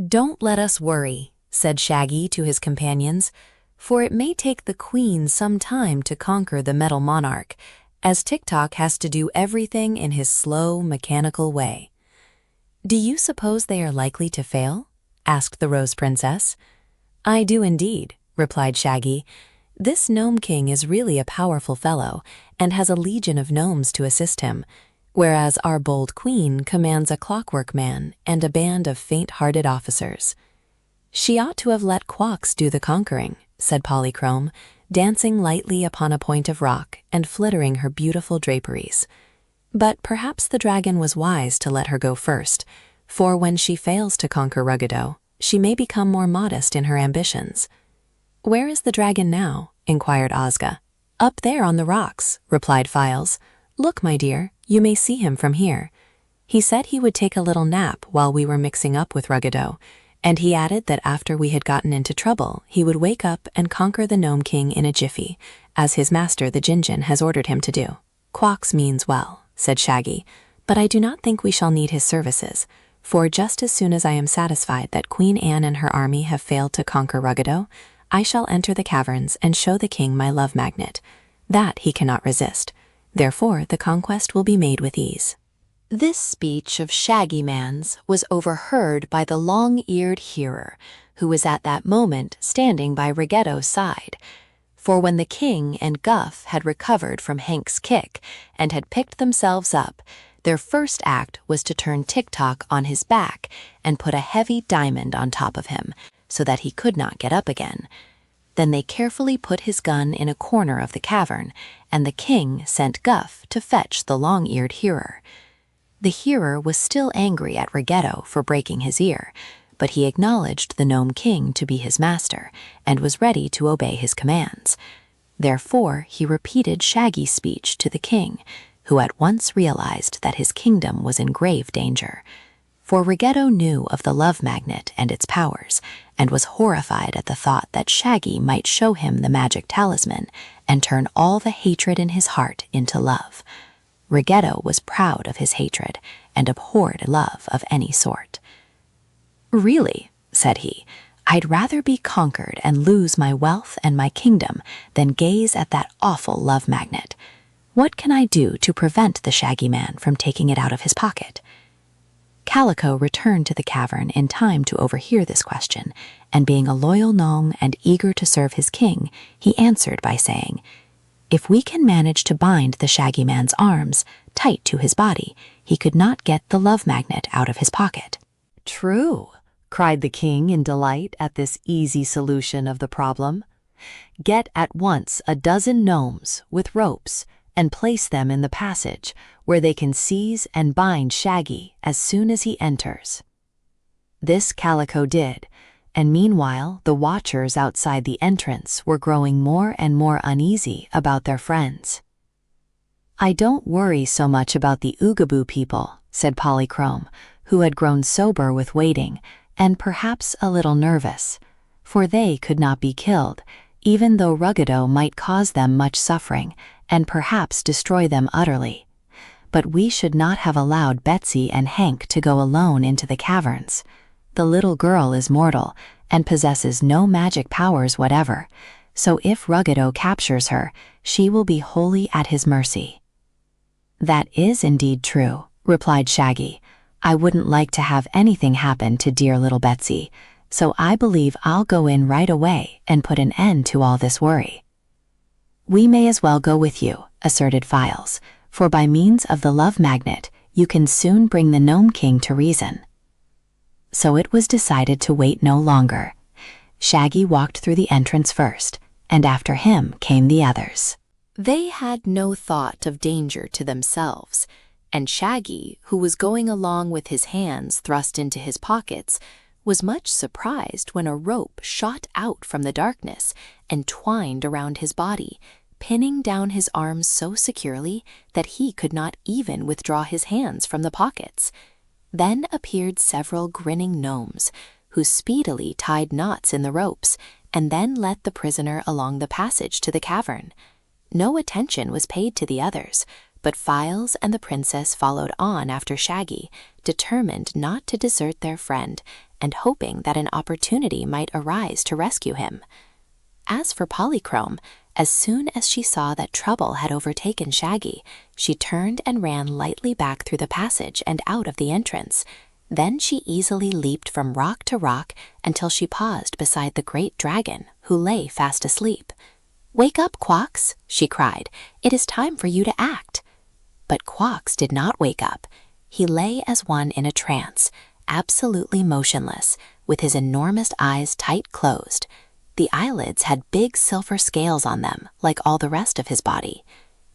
"Don't let us worry," said Shaggy to his companions, "for it may take the queen some time to conquer the metal monarch, as Tik-Tok has to do everything in his slow, mechanical way." "Do you suppose they are likely to fail?" asked the Rose Princess. "I do indeed," replied Shaggy. "This Nome King is really a powerful fellow and has a legion of gnomes to assist him, whereas our bold queen commands a clockwork man and a band of faint-hearted officers." "She ought to have let Quox do the conquering," said Polychrome, dancing lightly upon a point of rock and flittering her beautiful draperies. "But perhaps the dragon was wise to let her go first, for when she fails to conquer Ruggedo, she may become more modest in her ambitions." "Where is the dragon now?" inquired Ozga. "Up there on the rocks," replied Files. "Look, my dear, you may see him from here. He said he would take a little nap while we were mixing up with Ruggedo, and he added that after we had gotten into trouble, he would wake up and conquer the Nome King in a jiffy, as his master the Jinjin has ordered him to do." "Quox means well," said Shaggy, "but I do not think we shall need his services, for just as soon as I am satisfied that Queen Anne and her army have failed to conquer Ruggedo, I shall enter the caverns and show the king my love magnet. That he cannot resist. Therefore, the conquest will be made with ease." This speech of Shaggy Man's was overheard by the long-eared hearer, who was at that moment standing by Ruggedo's side. For when the king and Guff had recovered from Hank's kick and had picked themselves up, their first act was to turn Tik-Tok on his back and put a heavy diamond on top of him, so that he could not get up again. Then they carefully put his gun in a corner of the cavern, and the king sent Guff to fetch the long-eared hearer. The hearer was still angry at Ruggedo for breaking his ear, but he acknowledged the Nome King to be his master and was ready to obey his commands. Therefore, he repeated Shaggy's speech to the king, who at once realized that his kingdom was in grave danger. For Ruggedo knew of the love magnet and its powers, and was horrified at the thought that Shaggy might show him the magic talisman and turn all the hatred in his heart into love. Ruggedo was proud of his hatred and abhorred love of any sort. "Really," said he, "I'd rather be conquered and lose my wealth and my kingdom than gaze at that awful love magnet. What can I do to prevent the Shaggy Man from taking it out of his pocket?" Calico returned to the cavern in time to overhear this question, and being a loyal gnome and eager to serve his king, he answered by saying, "If we can manage to bind the Shaggy Man's arms tight to his body, he could not get the love magnet out of his pocket." "True," cried the king in delight at this easy solution of the problem. "Get at once a dozen gnomes with ropes and place them in the passage, where they can seize and bind Shaggy as soon as he enters." This Calico did, and meanwhile the watchers outside the entrance were growing more and more uneasy about their friends. "I don't worry so much about the Oogaboo people," said Polychrome, who had grown sober with waiting, and perhaps a little nervous, "for they could not be killed, even though Ruggedo might cause them much suffering and perhaps destroy them utterly. But we should not have allowed Betsy and Hank to go alone into the caverns. The little girl is mortal and possesses no magic powers whatever, so if Ruggedo captures her, she will be wholly at his mercy." "That is indeed true," replied Shaggy. "I wouldn't like to have anything happen to dear little Betsy, so I believe I'll go in right away and put an end to all this worry." "We may as well go with you," asserted Files, "for by means of the love magnet, you can soon bring the Nome King to reason." So it was decided to wait no longer. Shaggy walked through the entrance first, and after him came the others. They had no thought of danger to themselves, and Shaggy, who was going along with his hands thrust into his pockets, was much surprised when a rope shot out from the darkness and twined around his body, pinning down his arms so securely that he could not even withdraw his hands from the pockets. Then appeared several grinning gnomes, who speedily tied knots in the ropes and then led the prisoner along the passage to the cavern. No attention was paid to the others, But Files and the princess followed on after Shaggy, determined not to desert their friend and hoping that an opportunity might arise to rescue him. As for Polychrome, as soon as she saw that trouble had overtaken Shaggy, she turned and ran lightly back through the passage and out of the entrance. Then she easily leaped from rock to rock until she paused beside the great dragon, who lay fast asleep. "Wake up, Quox," she cried. "It is time for you to act." But Quox did not wake up. He lay as one in a trance, absolutely motionless, with his enormous eyes tight closed. The eyelids had big silver scales on them, like all the rest of his body.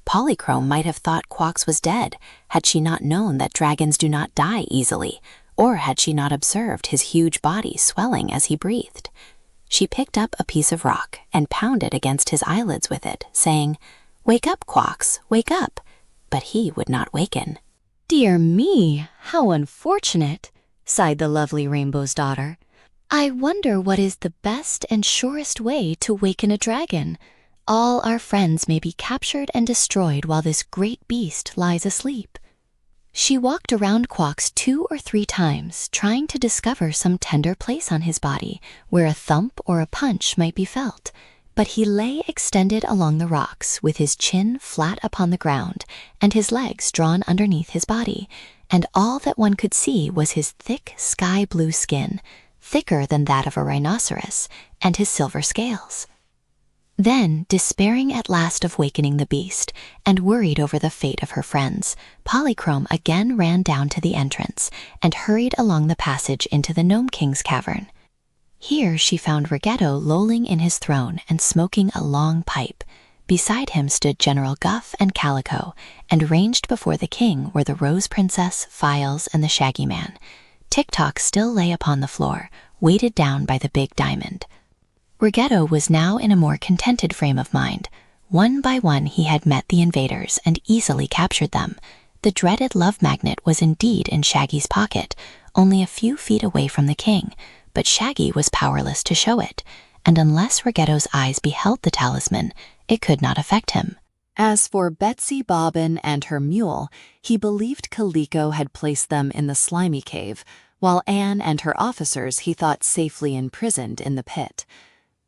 Polychrome might have thought Quox was dead, had she not known that dragons do not die easily, or had she not observed his huge body swelling as he breathed. She picked up a piece of rock and pounded against his eyelids with it, saying, "Wake up, Quox, wake up." But he would not waken. "Dear me, how unfortunate," sighed the lovely Rainbow's daughter. "I wonder what is the best and surest way to waken a dragon. All our friends may be captured and destroyed while this great beast lies asleep." She walked around Quox 2 or 3 times, trying to discover some tender place on his body where a thump or a punch might be felt. But he lay extended along the rocks with his chin flat upon the ground and his legs drawn underneath his body, and all that one could see was his thick sky-blue skin, thicker than that of a rhinoceros, and his silver scales. Then, despairing at last of wakening the beast, and worried over the fate of her friends, Polychrome again ran down to the entrance and hurried along the passage into the Nome King's cavern. Here she found Ruggedo lolling in his throne and smoking a long pipe. Beside him stood General Guff and Calico, and ranged before the king were the Rose Princess, Files, and the Shaggy Man. Tik-Tok still lay upon the floor, weighted down by the big diamond. Ruggedo was now in a more contented frame of mind. One by one he had met the invaders and easily captured them. The dreaded love magnet was indeed in Shaggy's pocket, only a few feet away from the king, but Shaggy was powerless to show it, and unless Ruggedo's eyes beheld the talisman, it could not affect him. As for Betsy Bobbin and her mule, he believed Kaliko had placed them in the slimy cave, while Anne and her officers he thought safely imprisoned in the pit.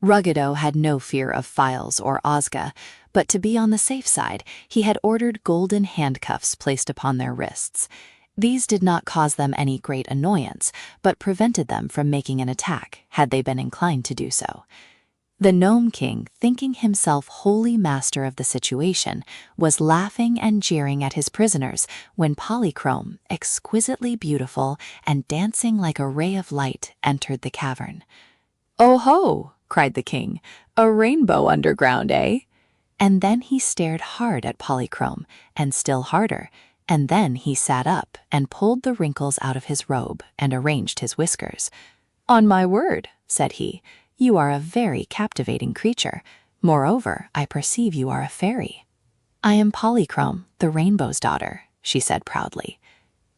Ruggedo had no fear of Files or Ozga, but to be on the safe side, he had ordered golden handcuffs placed upon their wrists. These did not cause them any great annoyance, but prevented them from making an attack, had they been inclined to do so. The Nome King, thinking himself wholly master of the situation, was laughing and jeering at his prisoners when Polychrome, exquisitely beautiful and dancing like a ray of light, entered the cavern. "Oh ho!" cried the king. "A rainbow underground, eh?" And then he stared hard at Polychrome, and still harder, and then he sat up and pulled the wrinkles out of his robe and arranged his whiskers. "On my word," said he, "you are a very captivating creature. Moreover, I perceive you are a fairy." "I am Polychrome, the Rainbow's daughter," she said proudly.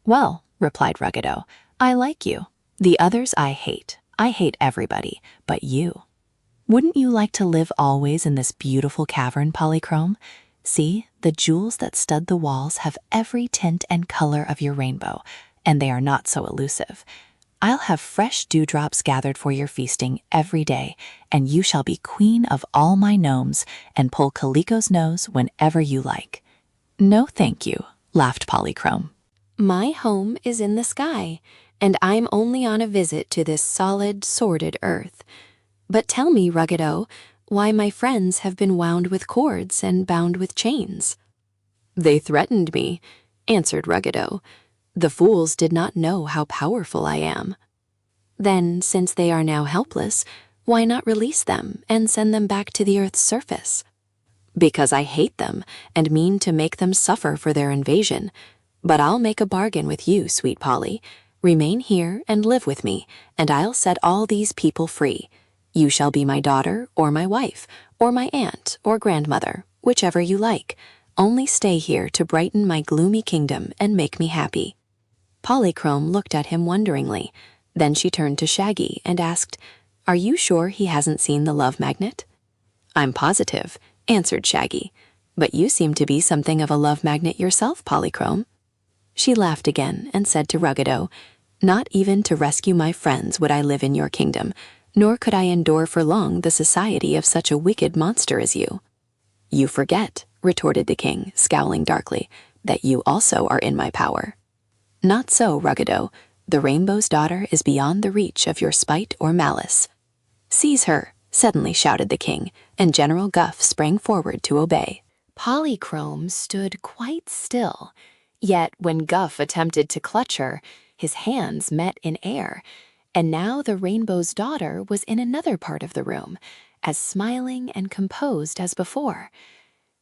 "Well," replied Ruggedo, "I like you. The others I hate. I hate everybody, but you. Wouldn't you like to live always in this beautiful cavern, Polychrome? See, the jewels that stud the walls have every tint and color of your rainbow, and they are not so elusive. I'll have fresh dewdrops gathered for your feasting every day, and you shall be queen of all my gnomes and pull Kaliko's nose whenever you like." "No, thank you," laughed Polychrome. "My home is in the sky, and I'm only on a visit to this solid, sordid earth. But tell me, Ruggedo, why my friends have been wound with cords and bound with chains." "They threatened me," answered Ruggedo. "The fools did not know how powerful I am." "Then, since they are now helpless, why not release them and send them back to the earth's surface?" "Because I hate them and mean to make them suffer for their invasion. But I'll make a bargain with you, sweet Polly. Remain here and live with me, and I'll set all these people free. You shall be my daughter or my wife, or my aunt or grandmother, whichever you like. Only stay here to brighten my gloomy kingdom and make me happy." Polychrome looked at him wonderingly. Then she turned to Shaggy and asked, "Are you sure he hasn't seen the love magnet?" "I'm positive," answered Shaggy. But you seem to be something of a love magnet yourself, Polychrome. She laughed again and said to Ruggedo, "Not even to rescue my friends would I live in your kingdom, nor could I endure for long the society of such a wicked monster as you." "You forget," retorted the king, scowling darkly, "that you also are in my power." "Not so, Ruggedo. The Rainbow's Daughter is beyond the reach of your spite or malice." "Seize her," suddenly shouted the king, and General Guff sprang forward to obey. Polychrome stood quite still, yet when Guff attempted to clutch her, his hands met in air, and now the Rainbow's Daughter was in another part of the room, as smiling and composed as before.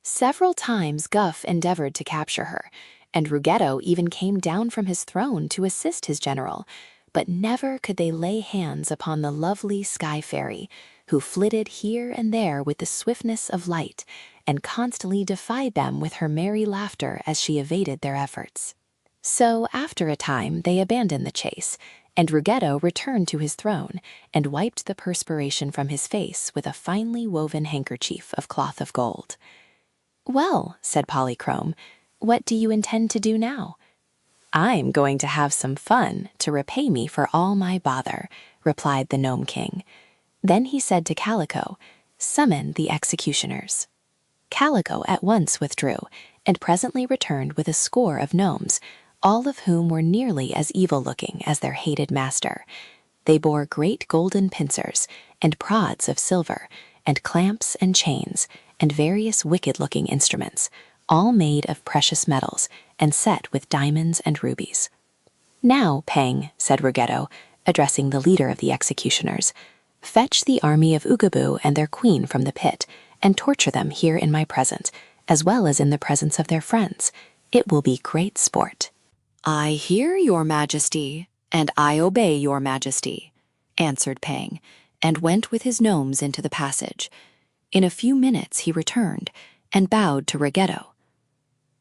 Several times Guff endeavored to capture her, and Ruggedo even came down from his throne to assist his general, but never could they lay hands upon the lovely Sky Fairy, who flitted here and there with the swiftness of light, and constantly defied them with her merry laughter as she evaded their efforts. So after a time they abandoned the chase, and Ruggedo returned to his throne and wiped the perspiration from his face with a finely woven handkerchief of cloth of gold. "Well," said Polychrome, "what do you intend to do now?" "I'm going to have some fun to repay me for all my bother," replied the Nome King. Then he said to Calico, "Summon the executioners." Calico at once withdrew, and presently returned with a score of gnomes, all of whom were nearly as evil-looking as their hated master. They bore great golden pincers, and prods of silver, and clamps and chains, and various wicked-looking instruments, all made of precious metals, and set with diamonds and rubies. "Now, Pang," said Ruggedo, addressing the leader of the executioners, "fetch the army of Oogaboo and their queen from the pit, and torture them here in my presence, as well as in the presence of their friends. It will be great sport." "I hear your majesty, and I obey your majesty," answered Pang, and went with his gnomes into the passage. In a few minutes he returned, and bowed to Ruggedo.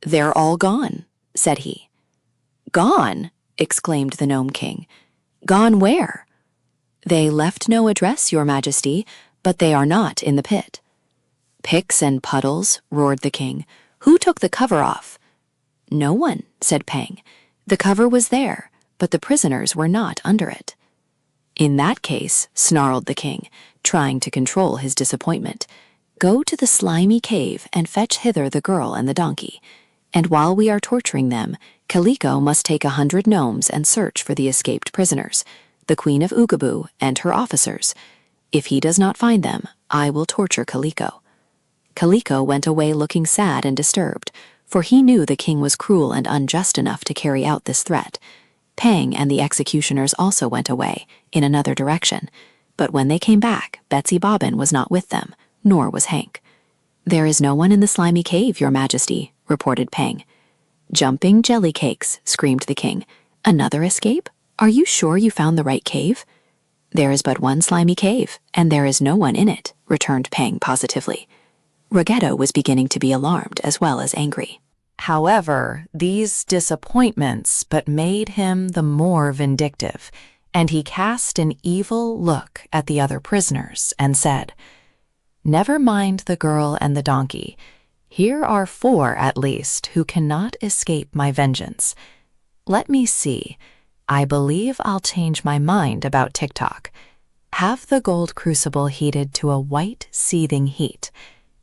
"They're all gone," said he. "Gone?" exclaimed the Nome King. "Gone where?" "They left no address, your majesty, but they are not in the pit." "Picks and puddles," roared the king. "Who took the cover off?" "No one," said Pang. "The cover was there, but the prisoners were not under it." "In that case," snarled the king, trying to control his disappointment, "go to the slimy cave and fetch hither the girl and the donkey. And while we are torturing them, Calico must take 100 gnomes and search for the escaped prisoners, the Queen of Oogaboo and her officers. If he does not find them, I will torture Calico." Calico went away looking sad and disturbed, for he knew the king was cruel and unjust enough to carry out this threat. Pang and the executioners also went away, in another direction, but when they came back, Betsy Bobbin was not with them, nor was Hank. "There is no one in the slimy cave, your majesty," reported Pang. "Jumping jelly cakes," screamed the king. "Another escape? Are you sure you found the right cave?" "There is but one slimy cave, and there is no one in it," returned Pang positively. Ruggedo was beginning to be alarmed as well as angry. However, these disappointments but made him the more vindictive, and he cast an evil look at the other prisoners and said, "Never mind the girl and the donkey. Here are 4 at least who cannot escape my vengeance. Let me see. I believe I'll change my mind about Tik-Tok. Have the gold crucible heated to a white, seething heat,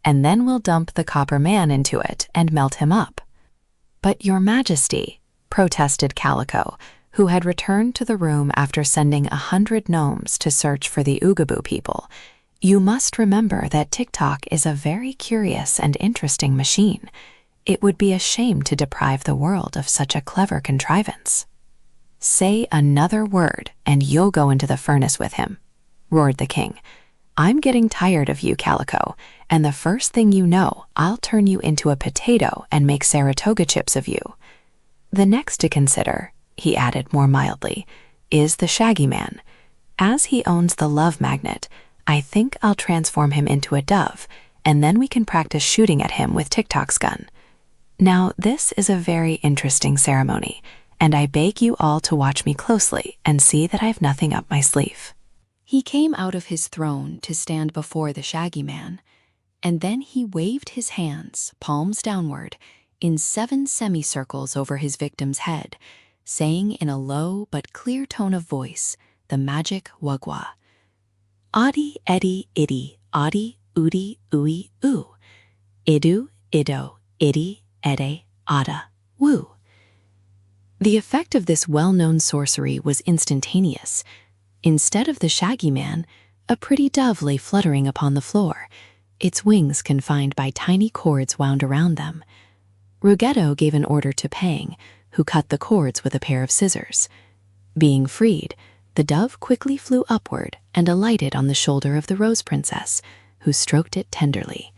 and then we'll dump the copper man into it and melt him up." "But, your majesty," protested Calico, who had returned to the room after sending 100 gnomes to search for the Oogaboo people, "you must remember that Tik-Tok is a very curious and interesting machine. It would be a shame to deprive the world of such a clever contrivance." "Say another word, and you'll go into the furnace with him," roared the king. "I'm getting tired of you, Calico, and the first thing you know, I'll turn you into a potato and make Saratoga chips of you. The next to consider," he added more mildly, "is the Shaggy Man. As he owns the love magnet, I think I'll transform him into a dove, and then we can practice shooting at him with Tik-Tok's gun. Now, this is a very interesting ceremony, and I beg you all to watch me closely and see that I have nothing up my sleeve." He came out of his throne to stand before the Shaggy Man, and then he waved his hands, palms downward, in 7 semicircles over his victim's head, saying in a low but clear tone of voice the magic wugwa. Adi, edi, idi, adi, udi, ui, u. Idu, ido, idi, ede, ada, woo. The effect of this well-known sorcery was instantaneous. Instead of the Shaggy Man, a pretty dove lay fluttering upon the floor, its wings confined by tiny cords wound around them. Ruggedo gave an order to Pang, who cut the cords with a pair of scissors. Being freed, the dove quickly flew upward and alighted on the shoulder of the Rose Princess, who stroked it tenderly.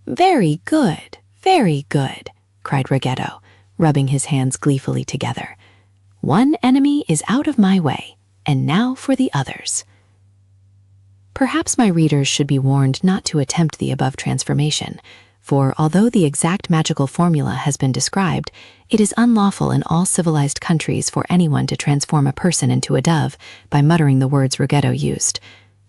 "Very good, very good," cried Ruggedo, rubbing his hands gleefully together. "One enemy is out of my way, and now for the others." Perhaps my readers should be warned not to attempt the above transformation, for although the exact magical formula has been described, it is unlawful in all civilized countries for anyone to transform a person into a dove by muttering the words Ruggedo used.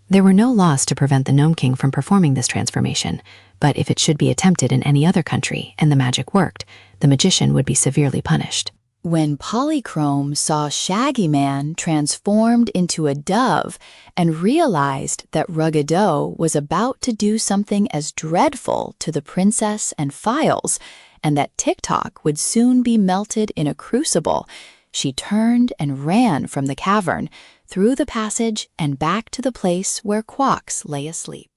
There were no laws to prevent the Nome King from performing this transformation, but if it should be attempted in any other country and the magic worked, the magician would be severely punished. When Polychrome saw Shaggy Man transformed into a dove and realized that Ruggedo was about to do something as dreadful to the princess and Files, and that Tik-Tok would soon be melted in a crucible, she turned and ran from the cavern, through the passage and back to the place where Quox lay asleep.